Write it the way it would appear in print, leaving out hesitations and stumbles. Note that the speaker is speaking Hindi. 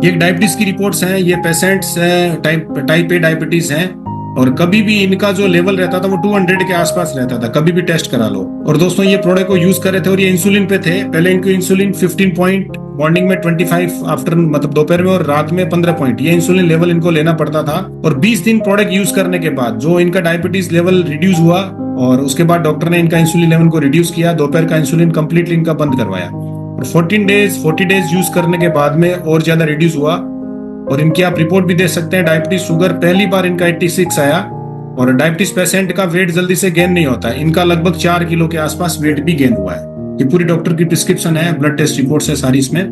ये डायबिटीज की रिपोर्ट्स हैं, ये पेशेंट्स हैं टाइप ए डायबिटीज हैं, और कभी भी इनका जो लेवल रहता था वो 200 के आसपास रहता था, कभी भी टेस्ट करा लो। और दोस्तों ये प्रोडक्ट को यूज कर रहे थे और ये इंसुलिन पे थे। पहले इनको इंसुलिन 15 पॉइंट मॉर्निंग में, 25 आफ्टर मतलब दोपहर में, और रात में 15 पॉइंट ये इंसुलिन लेवल इनको लेना पड़ता था। और 20 दिन प्रोडक्ट यूज करने के बाद जो इनका डायबिटीज लेवल रिड्यूस हुआ, और उसके बाद डॉक्टर ने इनका इंसुलिन लेवल को रिड्यूस किया, दोपहर का इंसुलिन कंप्लीटली इनका बंद करवाया। और 40 डेज यूज करने के बाद में और ज्यादा रिड्यूस हुआ। और इनकी आप रिपोर्ट भी दे सकते हैं। डायबिटीज शुगर पहली बार इनका 86 आया। और डायबिटीज पेशेंट का वेट जल्दी से गेन नहीं होता है, इनका लगभग 4 किलो के आसपास वेट भी गेन हुआ है। ये पूरी डॉक्टर की प्रिस्क्रिप्शन है, ब्लड टेस्ट रिपोर्ट्स है सारी इसमें।